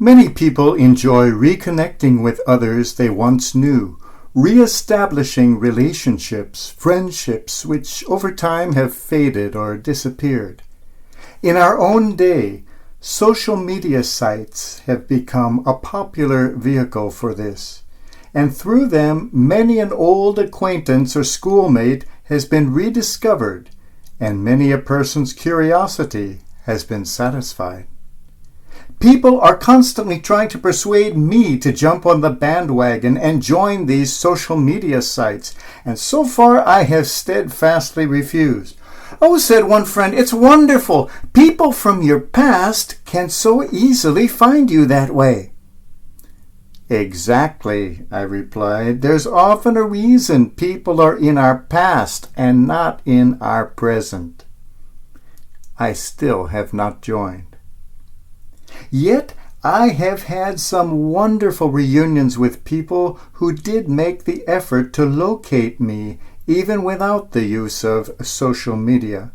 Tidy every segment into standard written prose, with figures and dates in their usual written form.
Many people enjoy reconnecting with others they once knew, re-establishing relationships, friendships which over time have faded or disappeared. In our own day, social media sites have become a popular vehicle for this, and through them many an old acquaintance or schoolmate has been rediscovered, and many a person's curiosity has been satisfied. People are constantly trying to persuade me to jump on the bandwagon and join these social media sites, and so far I have steadfastly refused. "Oh," said one friend, "it's wonderful. People from your past can so easily find you that way." "Exactly," I replied. "There's often a reason people are in our past and not in our present." I still have not joined. Yet I have had some wonderful reunions with people who did make the effort to locate me even without the use of social media.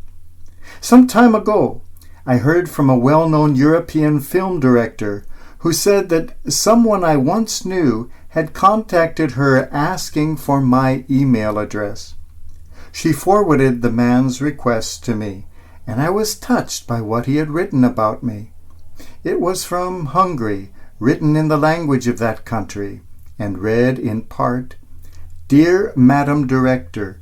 Some time ago, I heard from a well-known European film director who said that someone I once knew had contacted her asking for my email address. She forwarded the man's request to me, and I was touched by what he had written about me. It was from Hungary, written in the language of that country, and read in part, "Dear Madam Director,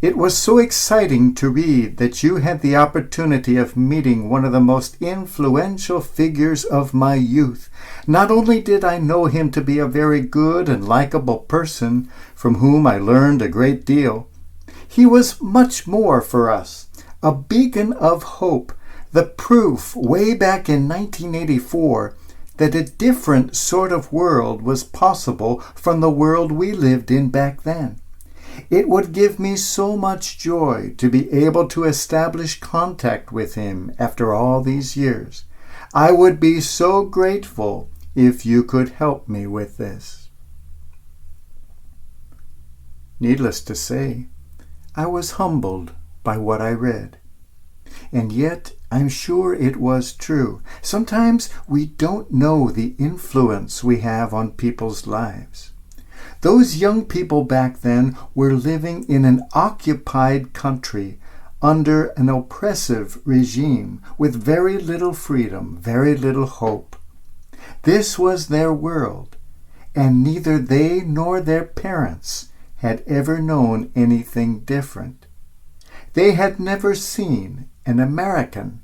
it was so exciting to read that you had the opportunity of meeting one of the most influential figures of my youth. Not only did I know him to be a very good and likable person, from whom I learned a great deal, he was much more for us, a beacon of hope, the proof way back in 1984 that a different sort of world was possible from the world we lived in back then. It would give me so much joy to be able to establish contact with him after all these years. I would be so grateful if you could help me with this." Needless to say, I was humbled by what I read. And yet, I'm sure it was true. Sometimes we don't know the influence we have on people's lives. Those young people back then were living in an occupied country under an oppressive regime with very little freedom, very little hope. This was their world, and neither they nor their parents had ever known anything different. They had never seen an American,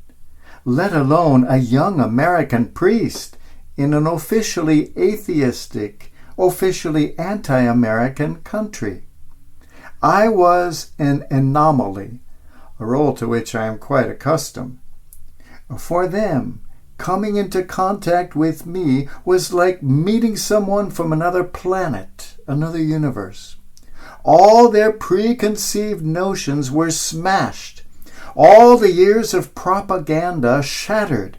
let alone a young American priest, in an officially atheistic, officially anti-American country. I was an anomaly, a role to which I am quite accustomed. For them, coming into contact with me was like meeting someone from another planet, another universe. All their preconceived notions were smashed. All the years of propaganda shattered,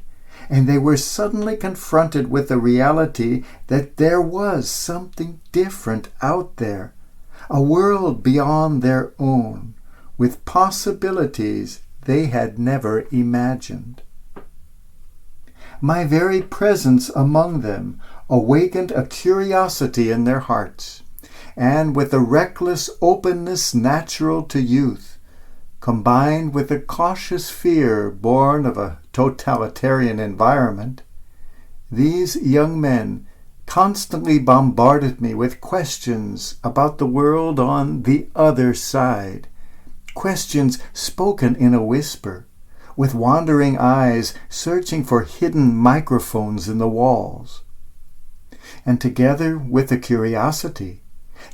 and they were suddenly confronted with the reality that there was something different out there, a world beyond their own, with possibilities they had never imagined. My very presence among them awakened a curiosity in their hearts, and with the reckless openness natural to youth, combined with a cautious fear born of a totalitarian environment, these young men constantly bombarded me with questions about the world on the other side, questions spoken in a whisper, with wandering eyes searching for hidden microphones in the walls. And together with the curiosity,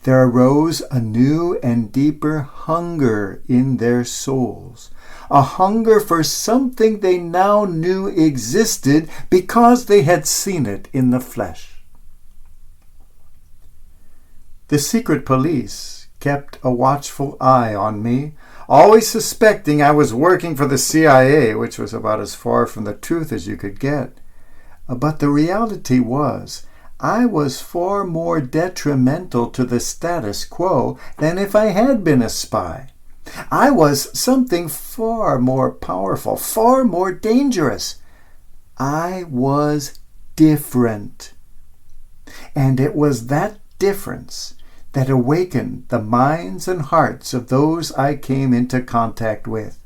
there arose a new and deeper hunger in their souls, a hunger for something they now knew existed because they had seen it in the flesh. The secret police kept a watchful eye on me, always suspecting I was working for the CIA, which was about as far from the truth as you could get. But the reality was, I was far more detrimental to the status quo than if I had been a spy. I was something far more powerful, far more dangerous. I was different. And it was that difference that awakened the minds and hearts of those I came into contact with.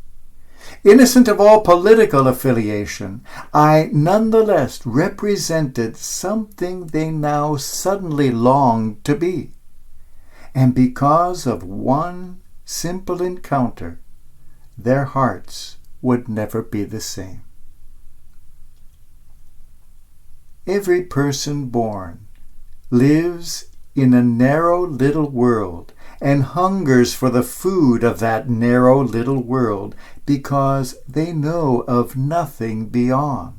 Innocent of all political affiliation, I nonetheless represented something they now suddenly longed to be. And because of one simple encounter, their hearts would never be the same. Every person born lives in a narrow little world and hungers for the food of that narrow little world because they know of nothing beyond.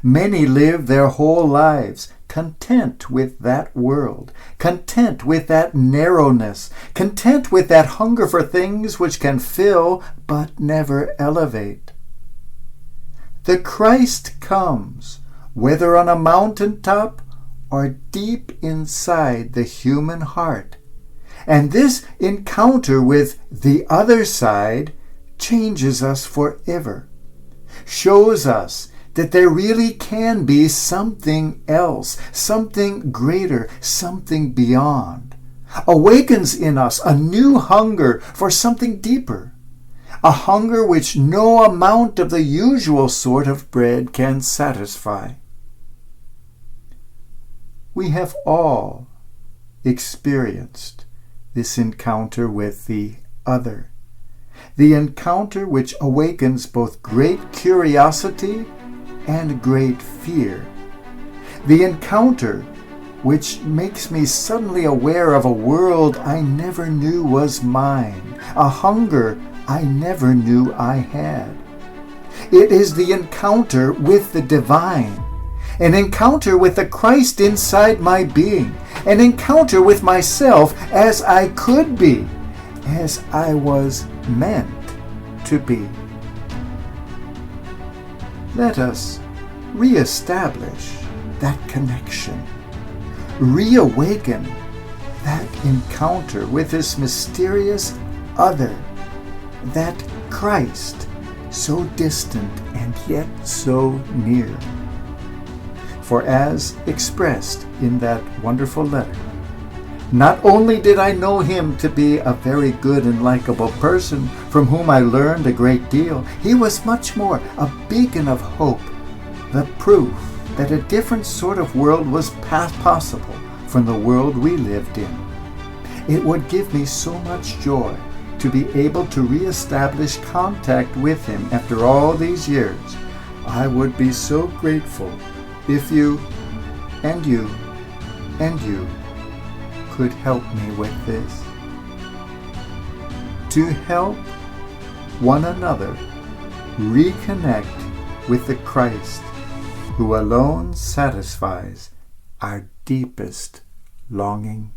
Many live their whole lives content with that world, content with that narrowness, content with that hunger for things which can fill but never elevate. The Christ comes, whether on a mountaintop or deep inside the human heart. And this encounter with the other side changes us forever, shows us that there really can be something else, something greater, something beyond, awakens in us a new hunger for something deeper, a hunger which no amount of the usual sort of bread can satisfy. We have all experienced this encounter with the other, the encounter which awakens both great curiosity and great fear, the encounter which makes me suddenly aware of a world I never knew was mine, a hunger I never knew I had. It is the encounter with the divine, an encounter with the Christ inside my being, an encounter with myself as I could be, as I was meant to be. Let us reestablish that connection, reawaken that encounter with this mysterious other, that Christ, so distant and yet so near. For as expressed in that wonderful letter, not only did I know him to be a very good and likable person from whom I learned a great deal, he was much more a beacon of hope, the proof that a different sort of world was possible from the world we lived in. It would give me so much joy to be able to reestablish contact with him after all these years. I would be so grateful if you and you and you could help me with this. To help one another reconnect with the Christ who alone satisfies our deepest longing.